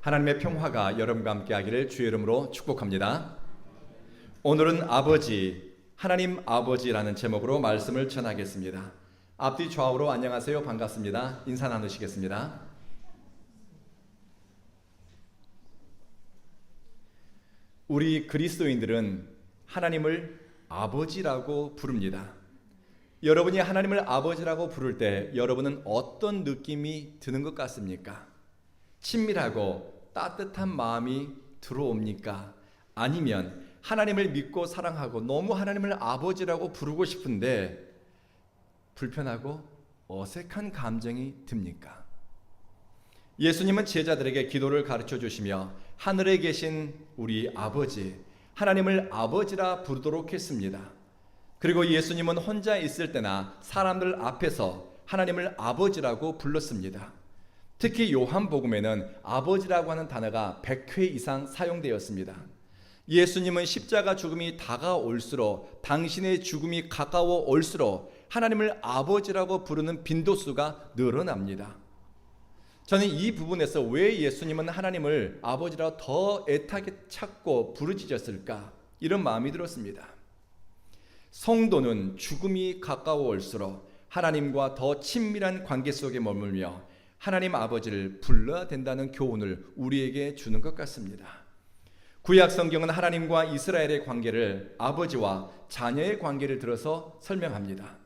하나님의 평화가 여러분과 함께 하기를 주의 이름으로 축복합니다. 오늘은 아버지, 하나님 아버지라는 제목으로 말씀을 전하겠습니다. 앞뒤 좌우로 안녕하세요, 반갑습니다. 인사 나누시겠습니다. 우리 그리스도인들은 하나님을 아버지라고 부릅니다. 여러분이 하나님을 아버지라고 부를 때 여러분은 어떤 느낌이 드는 것 같습니까? 친밀하고 따뜻한 마음이 들어옵니까? 아니면 하나님을 믿고 사랑하고 너무 하나님을 아버지라고 부르고 싶은데 불편하고 어색한 감정이 듭니까? 예수님은 제자들에게 기도를 가르쳐 주시며 하늘에 계신 우리 아버지, 하나님을 아버지라 부르도록 했습니다. 그리고 예수님은 혼자 있을 때나 사람들 앞에서 하나님을 아버지라고 불렀습니다. 특히 요한복음에는 아버지라고 하는 단어가 100회 이상 사용되었습니다. 예수님은 십자가 죽음이 다가올수록, 당신의 죽음이 가까워 올수록 하나님을 아버지라고 부르는 빈도수가 늘어납니다. 저는 이 부분에서 왜 예수님은 하나님을 아버지라 더 애타게 찾고 부르짖었을까, 이런 마음이 들었습니다. 성도는 죽음이 가까워 올수록 하나님과 더 친밀한 관계 속에 머물며 하나님 아버지를 불러야 된다는 교훈을 우리에게 주는 것 같습니다. 구약 성경은 하나님과 이스라엘의 관계를 아버지와 자녀의 관계를 들어서 설명합니다.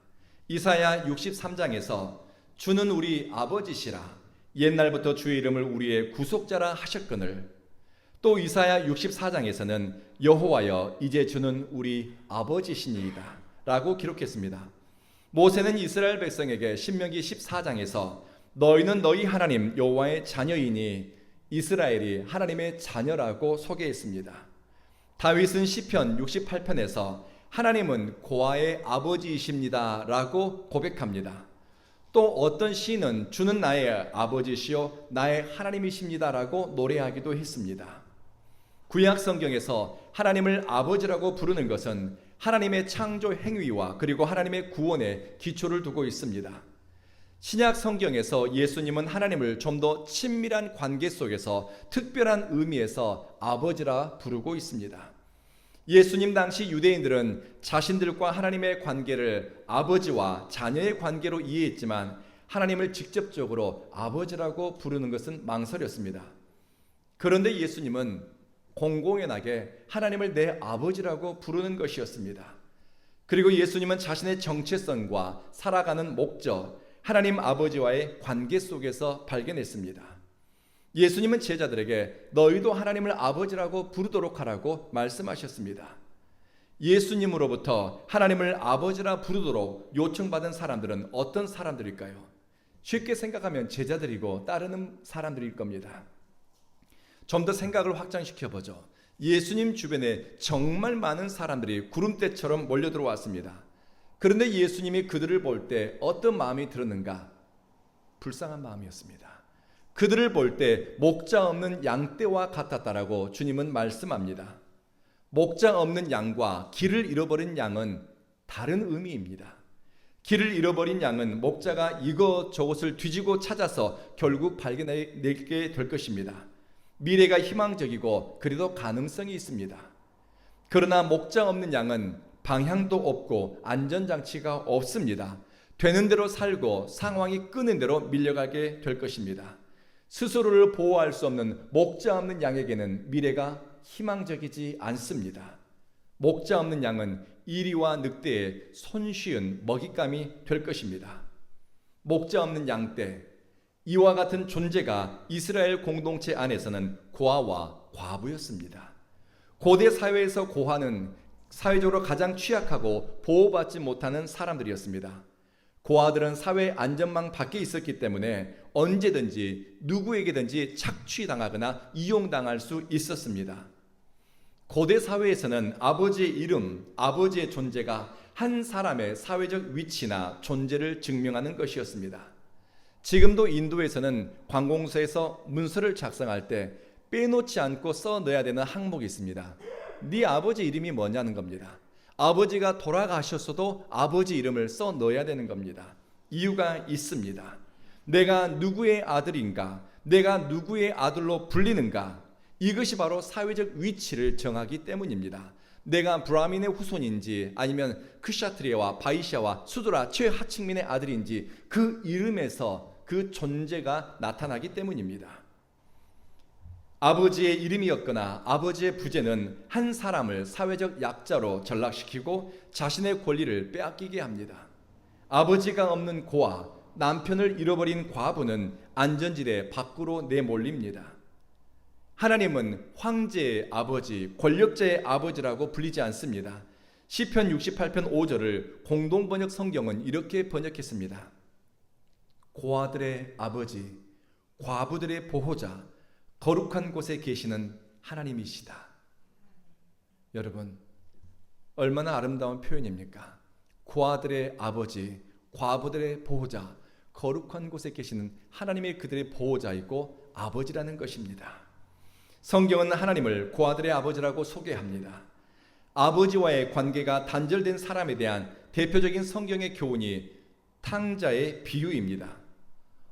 이사야 63장에서 주는 우리 아버지시라, 옛날부터 주의 이름을 우리의 구속자라 하셨거늘. 또 이사야 64장에서는 여호와여 이제 주는 우리 아버지시니이다 라고 기록했습니다. 모세는 이스라엘 백성에게 신명기 14장에서 너희는 너희 하나님 여호와의 자녀이니 이스라엘이 하나님의 자녀라고 소개했습니다. 다윗은 시편 68편에서 하나님은 고아의 아버지이십니다 라고 고백합니다. 또 어떤 시인은 주는 나의 아버지시요 나의 하나님이십니다 라고 노래하기도 했습니다. 구약 성경에서 하나님을 아버지라고 부르는 것은 하나님의 창조 행위와 그리고 하나님의 구원에 기초를 두고 있습니다. 신약 성경에서 예수님은 하나님을 좀 더 친밀한 관계 속에서 특별한 의미에서 아버지라 부르고 있습니다. 예수님 당시 유대인들은 자신들과 하나님의 관계를 아버지와 자녀의 관계로 이해했지만 하나님을 직접적으로 아버지라고 부르는 것은 망설였습니다. 그런데 예수님은 공공연하게 하나님을 내 아버지라고 부르는 것이었습니다. 그리고 예수님은 자신의 정체성과 살아가는 목적, 하나님 아버지와의 관계 속에서 발견했습니다. 예수님은 제자들에게 너희도 하나님을 아버지라고 부르도록 하라고 말씀하셨습니다. 예수님으로부터 하나님을 아버지라 부르도록 요청받은 사람들은 어떤 사람들일까요? 쉽게 생각하면 제자들이고 따르는 사람들일 겁니다. 좀 더 생각을 확장시켜보죠. 예수님 주변에 정말 많은 사람들이 구름대처럼 몰려 들어왔습니다. 그런데 예수님이 그들을 볼 때 어떤 마음이 들었는가? 불쌍한 마음이었습니다. 그들을 볼 때 목자 없는 양떼와 같았다라고 주님은 말씀합니다. 목자 없는 양과 길을 잃어버린 양은 다른 의미입니다. 길을 잃어버린 양은 목자가 이것저것을 뒤지고 찾아서 결국 발견하게 될 것입니다. 미래가 희망적이고 그래도 가능성이 있습니다. 그러나 목자 없는 양은 방향도 없고 안전장치가 없습니다. 되는 대로 살고 상황이 끄는 대로 밀려가게 될 것입니다. 스스로를 보호할 수 없는 목자 없는 양에게는 미래가 희망적이지 않습니다. 목자 없는 양은 이리와 늑대의 손쉬운 먹잇감이 될 것입니다. 목자 없는 양떼, 이와 같은 존재가 이스라엘 공동체 안에서는 고아와 과부였습니다. 고대 사회에서 고아는 사회적으로 가장 취약하고 보호받지 못하는 사람들이었습니다. 고아들은 사회 안전망 밖에 있었기 때문에 언제든지 누구에게든지 착취당하거나 이용당할 수 있었습니다. 고대 사회에서는 아버지의 이름, 아버지의 존재가 한 사람의 사회적 위치나 존재를 증명하는 것이었습니다. 지금도 인도에서는 관공서에서 문서를 작성할 때 빼놓지 않고 써 넣어야 되는 항목이 있습니다. 네 아버지 이름이 뭐냐는 겁니다. 아버지가 돌아가셨어도 아버지 이름을 써 넣어야 되는 겁니다. 이유가 있습니다. 내가 누구의 아들인가, 내가 누구의 아들로 불리는가? 이것이 바로 사회적 위치를 정하기 때문입니다. 내가 브라민의 후손인지 아니면 크샤트리아와 바이샤와 수드라 최하층민의 아들인지 그 이름에서 그 존재가 나타나기 때문입니다. 아버지의 이름이었거나 아버지의 부재는 한 사람을 사회적 약자로 전락시키고 자신의 권리를 빼앗기게 합니다. 아버지가 없는 고아, 남편을 잃어버린 과부는 안전지대 밖으로 내몰립니다. 하나님은 황제의 아버지, 권력자의 아버지라고 불리지 않습니다. 시편 68편 5절을 공동번역 성경은 이렇게 번역했습니다. 고아들의 아버지, 과부들의 보호자, 거룩한 곳에 계시는 하나님이시다. 여러분, 얼마나 아름다운 표현입니까? 고아들의 아버지, 과부들의 보호자, 거룩한 곳에 계시는 하나님의 그들의 보호자이고 아버지라는 것입니다. 성경은 하나님을 고아들의 아버지라고 소개합니다. 아버지와의 관계가 단절된 사람에 대한 대표적인 성경의 교훈이 탕자의 비유입니다.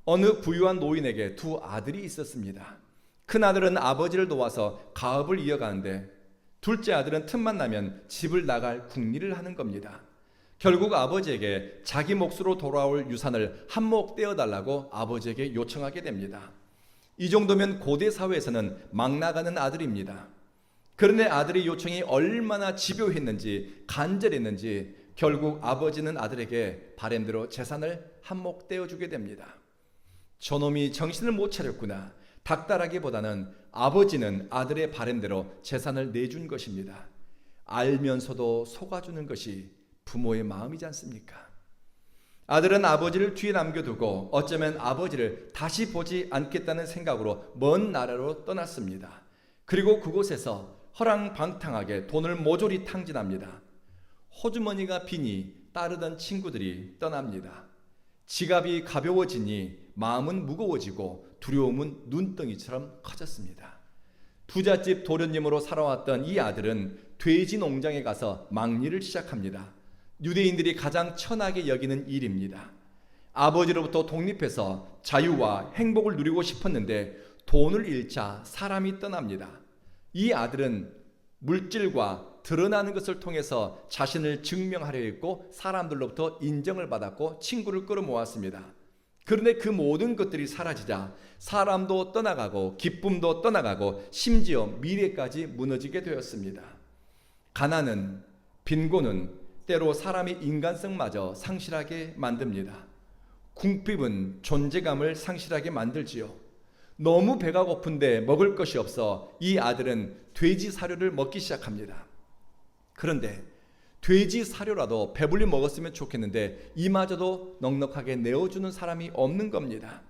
어느 부유한 노인에게 두 아들이 있었습니다. 큰 아들은 아버지를 도와서 가업을 이어가는데 둘째 아들은 틈만 나면 집을 나갈 궁리를 하는 겁니다. 결국 아버지에게 자기 몫으로 돌아올 유산을 한몫 떼어달라고 아버지에게 요청하게 됩니다. 이 정도면 고대 사회에서는 막 나가는 아들입니다. 그런데 아들의 요청이 얼마나 집요했는지 간절했는지 결국 아버지는 아들에게 바람대로 재산을 한몫 떼어주게 됩니다. 저놈이 정신을 못 차렸구나. 닥달하기보다는 아버지는 아들의 바람대로 재산을 내준 것입니다. 알면서도 속아주는 것이 부모의 마음이지 않습니까? 아들은 아버지를 뒤에 남겨두고 어쩌면 아버지를 다시 보지 않겠다는 생각으로 먼 나라로 떠났습니다. 그리고 그곳에서 허랑방탕하게 돈을 모조리 탕진합니다. 호주머니가 비니 따르던 친구들이 떠납니다. 지갑이 가벼워지니 마음은 무거워지고 두려움은 눈덩이처럼 커졌습니다. 부잣집 도련님으로 살아왔던 이 아들은 돼지 농장에 가서 막일을 시작합니다. 유대인들이 가장 천하게 여기는 일입니다. 아버지로부터 독립해서 자유와 행복을 누리고 싶었는데 돈을 잃자 사람이 떠납니다. 이 아들은 물질과 드러나는 것을 통해서 자신을 증명하려 했고 사람들로부터 인정을 받았고 친구를 끌어모았습니다. 그런데 그 모든 것들이 사라지자 사람도 떠나가고 기쁨도 떠나가고 심지어 미래까지 무너지게 되었습니다. 가난은, 빈곤은 때로 사람의 인간성마저 상실하게 만듭니다. 궁핍은 존재감을 상실하게 만들지요. 너무 배가 고픈데 먹을 것이 없어 이 아들은 돼지 사료를 먹기 시작합니다. 그런데 돼지 사료라도 배불리 먹었으면 좋겠는데 이마저도 넉넉하게 내어주는 사람이 없는 겁니다.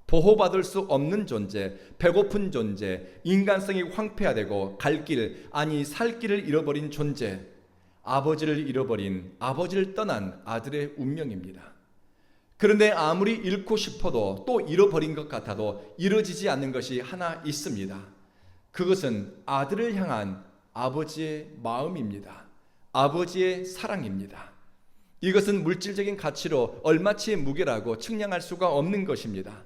보호받을 수 없는 존재, 배고픈 존재, 인간성이 황폐화되고 갈 길, 아니 살 길을 잃어버린 존재, 아버지를 잃어버린, 아버지를 떠난 아들의 운명입니다. 그런데 아무리 잃고 싶어도 또 잃어버린 것 같아도 이루어지지 않는 것이 하나 있습니다. 그것은 아들을 향한 아버지의 마음입니다. 아버지의 사랑입니다. 이것은 물질적인 가치로 얼마치의 무게라고 측량할 수가 없는 것입니다.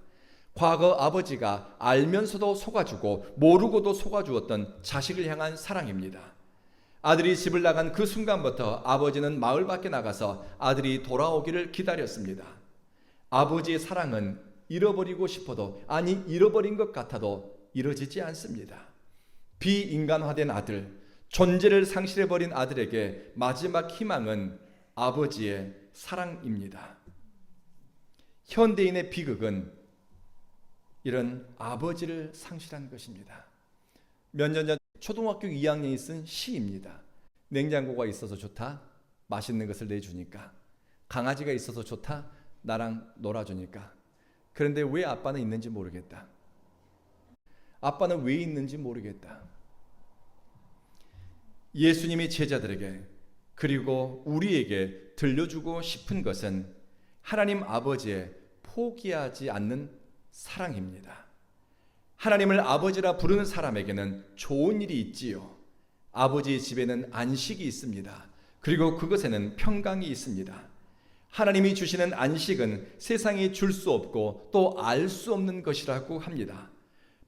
과거 아버지가 알면서도 속아주고 모르고도 속아주었던 자식을 향한 사랑입니다. 아들이 집을 나간 그 순간부터 아버지는 마을 밖에 나가서 아들이 돌아오기를 기다렸습니다. 아버지의 사랑은 잃어버리고 싶어도, 아니 잃어버린 것 같아도 이루어지지 않습니다. 비인간화된 아들, 존재를 상실해버린 아들에게 마지막 희망은 아버지의 사랑입니다. 현대인의 비극은 이런 아버지를 상실한 것입니다. 몇 년 전 초등학교 2학년이 쓴 시입니다. 냉장고가 있어서 좋다, 맛있는 것을 내주니까. 강아지가 있어서 좋다, 나랑 놀아주니까. 그런데 왜 아빠는 있는지 모르겠다. 아빠는 왜 있는지 모르겠다. 예수님이 제자들에게 그리고 우리에게 들려주고 싶은 것은 하나님 아버지의 포기하지 않는 사랑입니다. 하나님을 아버지라 부르는 사람에게는 좋은 일이 있지요. 아버지의 집에는 안식이 있습니다. 그리고 그것에는 평강이 있습니다. 하나님이 주시는 안식은 세상이 줄 수 없고 또 알 수 없는 것이라고 합니다.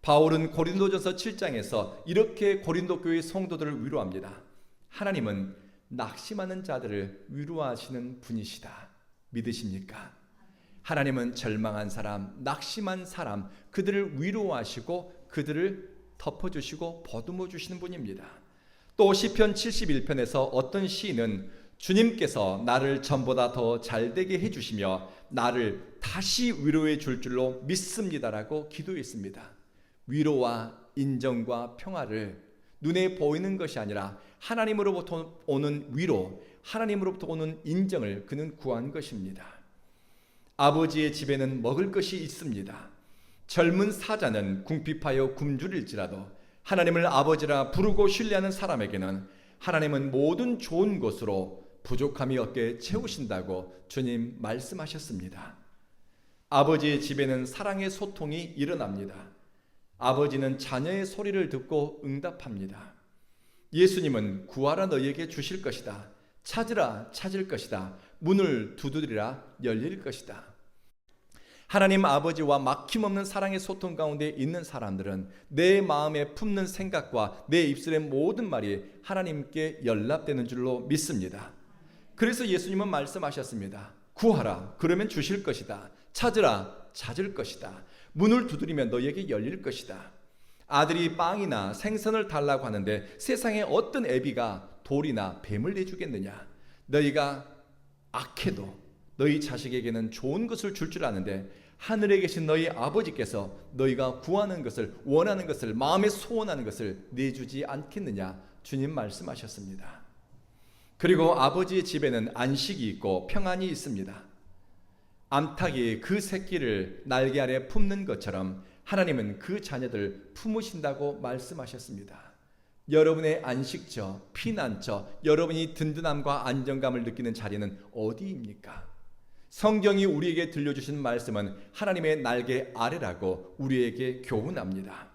바울은 고린도전서 7장에서 이렇게 고린도 교회 성도들을 위로합니다. 하나님은 낙심하는 자들을 위로하시는 분이시다. 믿으십니까? 하나님은 절망한 사람, 낙심한 사람, 그들을 위로하시고 그들을 덮어주시고 보듬어 주시는 분입니다. 또 시편 71편에서 어떤 시인은 주님께서 나를 전보다 더 잘되게 해주시며 나를 다시 위로해 줄 줄로 믿습니다라고 기도했습니다. 위로와 인정과 평화를 눈에 보이는 것이 아니라 하나님으로부터 오는 위로, 하나님으로부터 오는 인정을 그는 구한 것입니다. 아버지의 집에는 먹을 것이 있습니다. 젊은 사자는 궁핍하여 굶주릴지라도 하나님을 아버지라 부르고 신뢰하는 사람에게는 하나님은 모든 좋은 것으로 부족함이 없게 채우신다고 주님 말씀하셨습니다. 아버지의 집에는 사랑의 소통이 일어납니다. 아버지는 자녀의 소리를 듣고 응답합니다. 예수님은 구하라 너희에게 주실 것이다. 찾으라 찾을 것이다. 문을 두드리라 열릴 것이다. 하나님 아버지와 막힘없는 사랑의 소통 가운데 있는 사람들은 내 마음에 품는 생각과 내 입술의 모든 말이 하나님께 연락되는 줄로 믿습니다. 그래서 예수님은 말씀하셨습니다. 구하라 그러면 주실 것이다. 찾으라 찾을 것이다. 문을 두드리면 너희에게 열릴 것이다. 아들이 빵이나 생선을 달라고 하는데 세상에 어떤 애비가 돌이나 뱀을 내주겠느냐. 너희가 악해도 너희 자식에게는 좋은 것을 줄 줄 아는데 하늘에 계신 너희 아버지께서 너희가 구하는 것을 원하는 것을 마음에 소원하는 것을 내주지 않겠느냐. 주님 말씀하셨습니다. 그리고 아버지의 집에는 안식이 있고 평안이 있습니다. 암탉이 그 새끼를 날개 아래 품는 것처럼 하나님은 그 자녀들 품으신다고 말씀하셨습니다. 여러분의 안식처, 피난처, 여러분이 든든함과 안정감을 느끼는 자리는 어디입니까? 성경이 우리에게 들려주신 말씀은 하나님의 날개 아래라고 우리에게 교훈합니다.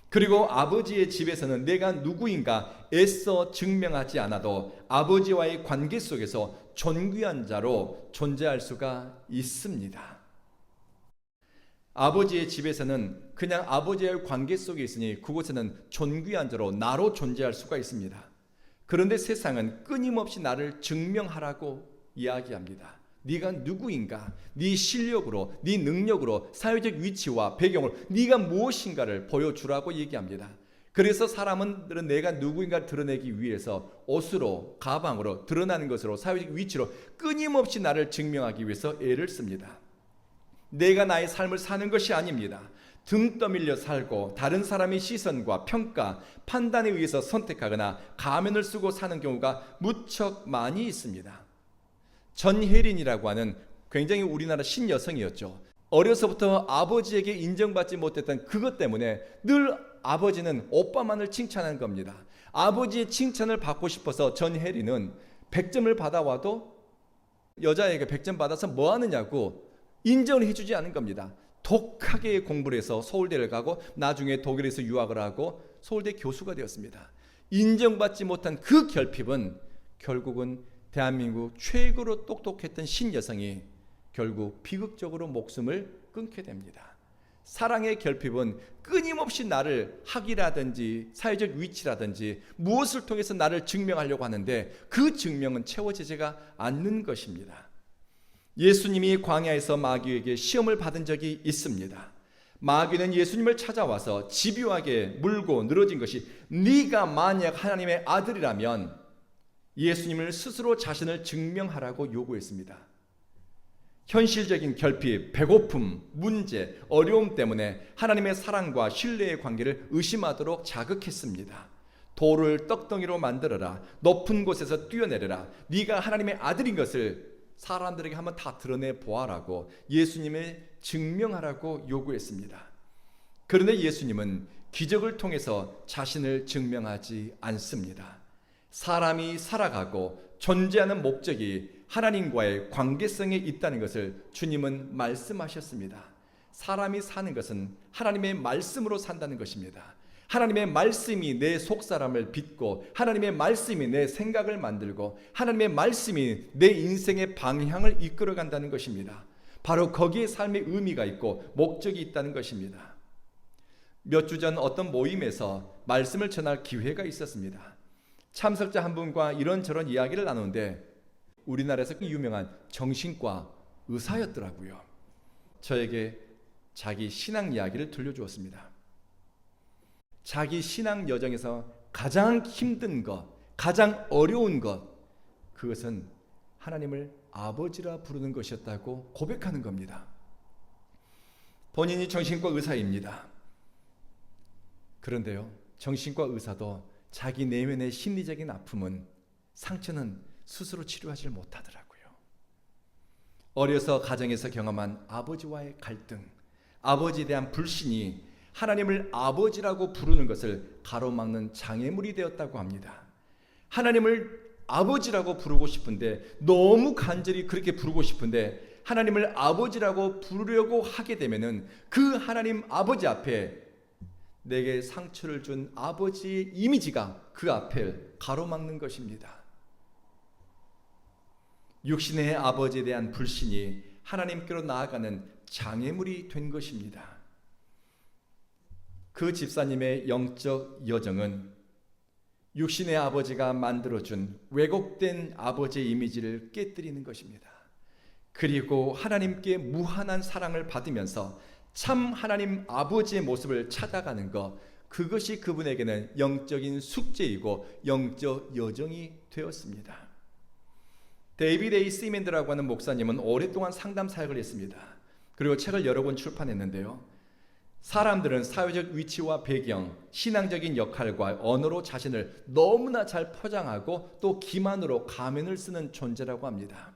그리고 아버지의 집에서는 내가 누구인가 애써 증명하지 않아도 아버지와의 관계 속에서 존귀한 자로 존재할 수가 있습니다. 아버지의 집에서는 그냥 아버지의 관계 속에 있으니 그곳에는 존귀한 자로 나로 존재할 수가 있습니다. 그런데 세상은 끊임없이 나를 증명하라고 이야기합니다. 네가 누구인가? 네 실력으로, 네 능력으로, 사회적 위치와 배경으로 네가 무엇인가를 보여주라고 얘기합니다. 그래서 사람들은 내가 누구인가를 드러내기 위해서 옷으로, 가방으로, 드러나는 것으로, 사회적 위치로 끊임없이 나를 증명하기 위해서 애를 씁니다. 내가 나의 삶을 사는 것이 아닙니다. 등 떠밀려 살고 다른 사람의 시선과 평가, 판단에 의해서 선택하거나 가면을 쓰고 사는 경우가 무척 많이 있습니다. 전혜린이라고 하는 굉장히 우리나라 신여성이었죠. 어려서부터 아버지에게 인정받지 못했던 그것 때문에 늘 아버지는 오빠만을 칭찬하는 겁니다. 아버지의 칭찬을 받고 싶어서 전혜린은 100점을 받아와도 여자에게 100점 받아서 뭐 하느냐고 인정을 해주지 않은 겁니다. 독하게 공부를 해서 서울대를 가고 나중에 독일에서 유학을 하고 서울대 교수가 되었습니다. 인정받지 못한 그 결핍은 결국은 대한민국 최고로 똑똑했던 신여성이 결국 비극적으로 목숨을 끊게 됩니다. 사랑의 결핍은 끊임없이 나를 학이라든지 사회적 위치라든지 무엇을 통해서 나를 증명하려고 하는데 그 증명은 채워지지가 않는 것입니다. 예수님이 광야에서 마귀에게 시험을 받은 적이 있습니다. 마귀는 예수님을 찾아와서 집요하게 물고 늘어진 것이 네가 만약 하나님의 아들이라면 예수님을 스스로 자신을 증명하라고 요구했습니다. 현실적인 결핍, 배고픔, 문제, 어려움 때문에 하나님의 사랑과 신뢰의 관계를 의심하도록 자극했습니다. 돌을 떡덩이로 만들어라. 높은 곳에서 뛰어내려라. 네가 하나님의 아들인 것을 사람들에게 한번 다 드러내 보아라고 예수님을 증명하라고 요구했습니다. 그런데 예수님은 기적을 통해서 자신을 증명하지 않습니다. 사람이 살아가고 존재하는 목적이 하나님과의 관계성에 있다는 것을 주님은 말씀하셨습니다. 사람이 사는 것은 하나님의 말씀으로 산다는 것입니다. 하나님의 말씀이 내 속사람을 빚고 하나님의 말씀이 내 생각을 만들고 하나님의 말씀이 내 인생의 방향을 이끌어 간다는 것입니다. 바로 거기에 삶의 의미가 있고 목적이 있다는 것입니다. 몇 주 전 어떤 모임에서 말씀을 전할 기회가 있었습니다. 참석자 한 분과 이런저런 이야기를 나누는데 우리나라에서 유명한 정신과 의사였더라고요. 저에게 자기 신앙 이야기를 들려주었습니다. 자기 신앙 여정에서 가장 힘든 것, 가장 어려운 것, 그것은 하나님을 아버지라 부르는 것이었다고 고백하는 겁니다. 본인이 정신과 의사입니다. 그런데요, 정신과 의사도 자기 내면의 심리적인 아픔은, 상처는 스스로 치료하지 못하더라고요. 어려서 가정에서 경험한 아버지와의 갈등, 아버지에 대한 불신이 하나님을 아버지라고 부르는 것을 가로막는 장애물이 되었다고 합니다. 하나님을 아버지라고 부르고 싶은데, 너무 간절히 그렇게 부르고 싶은데 하나님을 아버지라고 부르려고 하게 되면은 그 하나님 아버지 앞에 내게 상처를 준 아버지의 이미지가 그 앞을 가로막는 것입니다. 육신의 아버지에 대한 불신이 하나님께로 나아가는 장애물이 된 것입니다. 그 집사님의 영적 여정은 육신의 아버지가 만들어준 왜곡된 아버지의 이미지를 깨뜨리는 것입니다. 그리고 하나님께 무한한 사랑을 받으면서 참 하나님 아버지의 모습을 찾아가는 것, 그것이 그분에게는 영적인 숙제이고 영적 여정이 되었습니다. 데이비드 A. 시멘드라고 하는 목사님은 오랫동안 상담 사역을 했습니다. 그리고 책을 여러 권 출판했는데요, 사람들은 사회적 위치와 배경, 신앙적인 역할과 언어로 자신을 너무나 잘 포장하고 또 기만으로 가면을 쓰는 존재라고 합니다.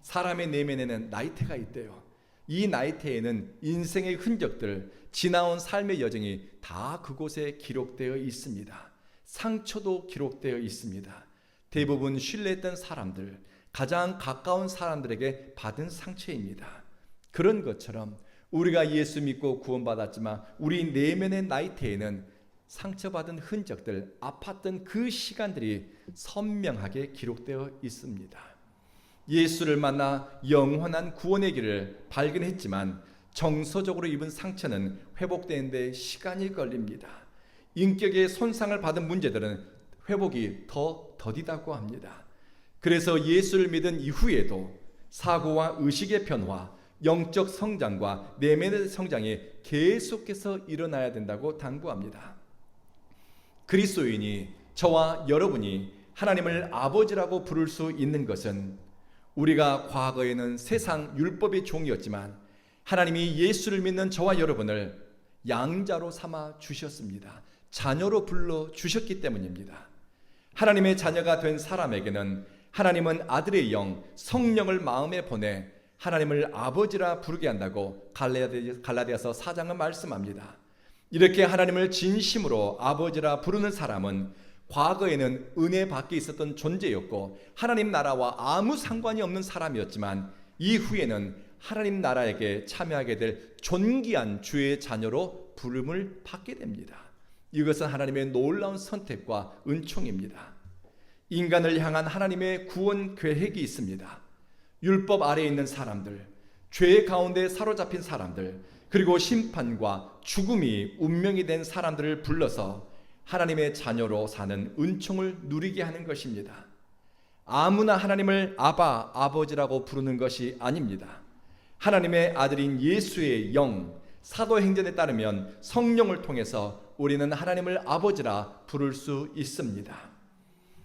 사람의 내면에는 나이테가 있대요. 이 나이테에는 인생의 흔적들, 지나온 삶의 여정이 다 그곳에 기록되어 있습니다. 상처도 기록되어 있습니다. 대부분 신뢰했던 사람들, 가장 가까운 사람들에게 받은 상처입니다. 그런 것처럼 우리가 예수 믿고 구원받았지만 우리 내면의 나이테에는 상처받은 흔적들, 아팠던 그 시간들이 선명하게 기록되어 있습니다. 예수를 만나 영원한 구원의 길을 발견했지만 정서적으로 입은 상처는 회복되는 데 시간이 걸립니다. 인격의 손상을 받은 문제들은 회복이 더 더디다고 합니다. 그래서 예수를 믿은 이후에도 사고와 의식의 변화, 영적 성장과 내면의 성장이 계속해서 일어나야 된다고 당부합니다. 그리스도인이, 저와 여러분이 하나님을 아버지라고 부를 수 있는 것은, 우리가 과거에는 세상 율법의 종이었지만 하나님이 예수를 믿는 저와 여러분을 양자로 삼아 주셨습니다. 자녀로 불러 주셨기 때문입니다. 하나님의 자녀가 된 사람에게는 하나님은 아들의 영, 성령을 마음에 보내 하나님을 아버지라 부르게 한다고 갈라디아서 4장은 말씀합니다. 이렇게 하나님을 진심으로 아버지라 부르는 사람은 과거에는 은혜 밖에 있었던 존재였고 하나님 나라와 아무 상관이 없는 사람이었지만 이후에는 하나님 나라에게 참여하게 될 존귀한 주의 자녀로 부름을 받게 됩니다. 이것은 하나님의 놀라운 선택과 은총입니다. 인간을 향한 하나님의 구원 계획이 있습니다. 율법 아래에 있는 사람들, 죄 가운데 사로잡힌 사람들, 그리고 심판과 죽음이 운명이 된 사람들을 불러서 하나님의 자녀로 사는 은총을 누리게 하는 것입니다. 아무나 하나님을 아바, 아버지라고 부르는 것이 아닙니다. 하나님의 아들인 예수의 영, 사도행전에 따르면 성령을 통해서 우리는 하나님을 아버지라 부를 수 있습니다.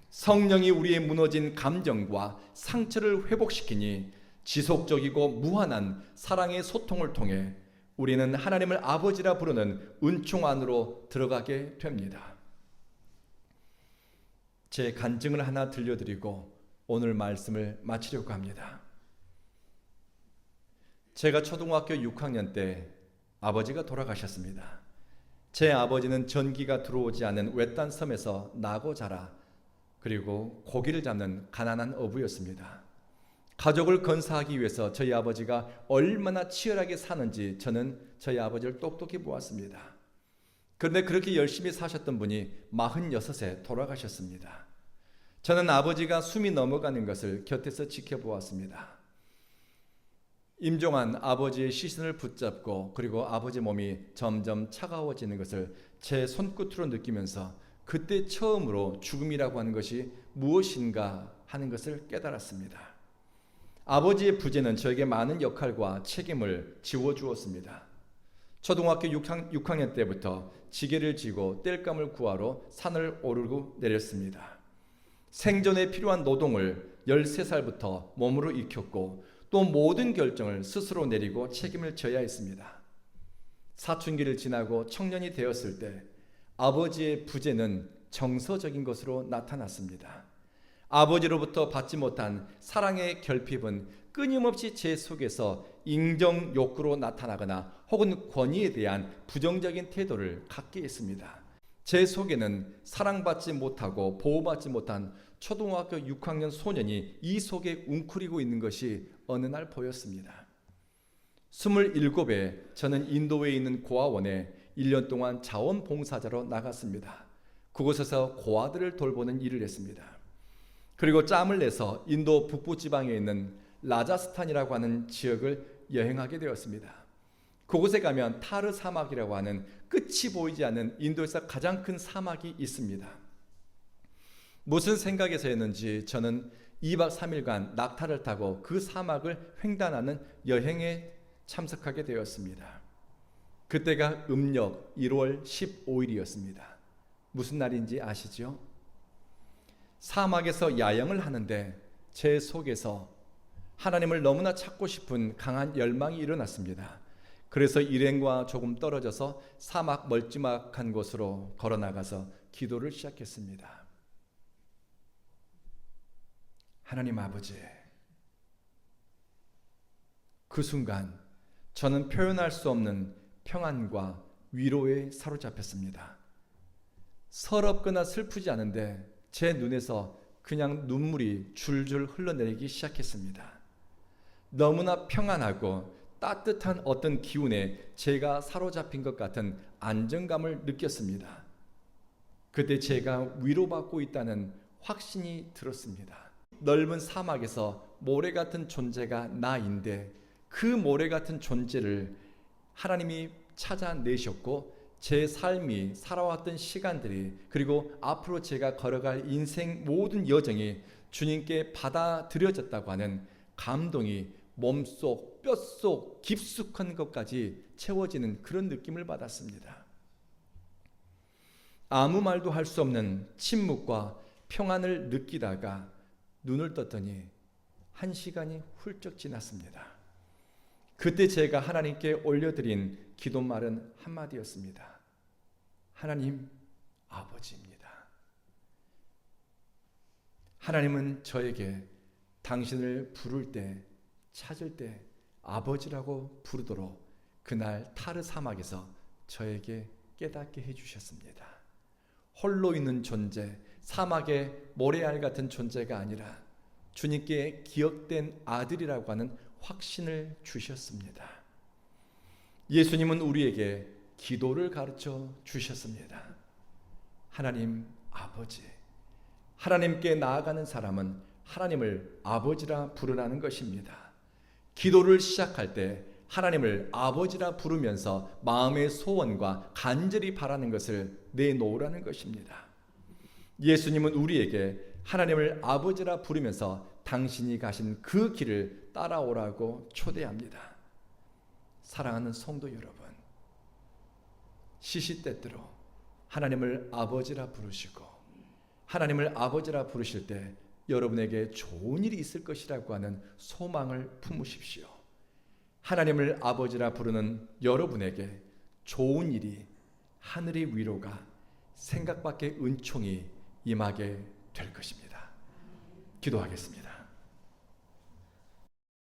성령이 우리의 무너진 감정과 상처를 회복시키니 지속적이고 무한한 사랑의 소통을 통해 우리는 하나님을 아버지라 부르는 은총 안으로 들어가게 됩니다. 제 간증을 하나 들려드리고 오늘 말씀을 마치려고 합니다. 제가 초등학교 6학년 때 아버지가 돌아가셨습니다. 제 아버지는 전기가 들어오지 않은 외딴 섬에서 나고 자라 그리고 고기를 잡는 가난한 어부였습니다. 가족을 건사하기 위해서 저희 아버지가 얼마나 치열하게 사는지 저는 저희 아버지를 똑똑히 보았습니다. 그런데 그렇게 열심히 사셨던 분이 46에 돌아가셨습니다. 저는 아버지가 숨이 넘어가는 것을 곁에서 지켜보았습니다. 임종한 아버지의 시선을 붙잡고 그리고 아버지 몸이 점점 차가워지는 것을 제 손끝으로 느끼면서 그때 처음으로 죽음이라고 하는 것이 무엇인가 하는 것을 깨달았습니다. 아버지의 부재는 저에게 많은 역할과 책임을 지워주었습니다. 초등학교 6학년 때부터 지게를 지고 땔감을 구하러 산을 오르고 내렸습니다. 생존에 필요한 노동을 13살부터 몸으로 익혔고 또 모든 결정을 스스로 내리고 책임을 져야 했습니다. 사춘기를 지나고 청년이 되었을 때 아버지의 부재는 정서적인 것으로 나타났습니다. 아버지로부터 받지 못한 사랑의 결핍은 끊임없이 제 속에서 인정 욕구로 나타나거나 혹은 권위에 대한 부정적인 태도를 갖게 했습니다. 제 속에는 사랑받지 못하고 보호받지 못한 초등학교 6학년 소년이 이 속에 웅크리고 있는 것이 어느 날 보였습니다. 27에 저는 인도에 있는 고아원에 1년 동안 자원봉사자로 나갔습니다. 그곳에서 고아들을 돌보는 일을 했습니다. 그리고 짬을 내서 인도 북부 지방에 있는 라자스탄이라고 하는 지역을 여행하게 되었습니다. 그곳에 가면 타르 사막이라고 하는 끝이 보이지 않는 인도에서 가장 큰 사막이 있습니다. 무슨 생각에서였는지 저는 2박 3일간 낙타를 타고 그 사막을 횡단하는 여행에 참석하게 되었습니다. 그때가 음력 1월 15일이었습니다. 무슨 날인지 아시죠? 사막에서 야영을 하는데 제 속에서 하나님을 너무나 찾고 싶은 강한 열망이 일어났습니다. 그래서 일행과 조금 떨어져서 사막 멀찌막한 곳으로 걸어나가서 기도를 시작했습니다. 하나님 아버지, 그 순간 저는 표현할 수 없는 평안과 위로에 사로잡혔습니다. 서럽거나 슬프지 않은데 제 눈에서 그냥 눈물이 줄줄 흘러내리기 시작했습니다. 너무나 평안하고 따뜻한 어떤 기운에 제가 사로잡힌 것 같은 안정감을 느꼈습니다. 그때 제가 위로받고 있다는 확신이 들었습니다. 넓은 사막에서 모래 같은 존재가 나인데 그 모래 같은 존재를 하나님이 찾아내셨고 제 삶이 살아왔던 시간들이 그리고 앞으로 제가 걸어갈 인생 모든 여정이 주님께 받아들여졌다고 하는 감동이 몸속, 뼛속 깊숙한 것까지 채워지는 그런 느낌을 받았습니다. 아무 말도 할 수 없는 침묵과 평안을 느끼다가 눈을 떴더니 1시간이 훌쩍 지났습니다. 그때 제가 하나님께 올려드린 기도말은 한마디였습니다. 하나님 아버지입니다. 하나님은 저에게 당신을 부를 때, 찾을 때 아버지라고 부르도록 그날 타르 사막에서 저에게 깨닫게 해주셨습니다. 홀로 있는 존재, 사막의 모래알 같은 존재가 아니라 주님께 기억된 아들이라고 하는 확신을 주셨습니다. 예수님은 우리에게 기도를 가르쳐 주셨습니다. 하나님 아버지, 하나님께 나아가는 사람은 하나님을 아버지라 부르라는 것입니다. 기도를 시작할 때 하나님을 아버지라 부르면서 마음의 소원과 간절히 바라는 것을 내놓으라는 것입니다. 예수님은 우리에게 하나님을 아버지라 부르면서 당신이 가신 그 길을 따라오라고 초대합니다. 사랑하는 성도 여러분, 시시때때로 하나님을 아버지라 부르시고 하나님을 아버지라 부르실 때 여러분에게 좋은 일이 있을 것이라고 하는 소망을 품으십시오. 하나님을 아버지라 부르는 여러분에게 좋은 일이, 하늘의 위로가, 생각 밖의 은총이 임하게 될 것입니다. 기도하겠습니다.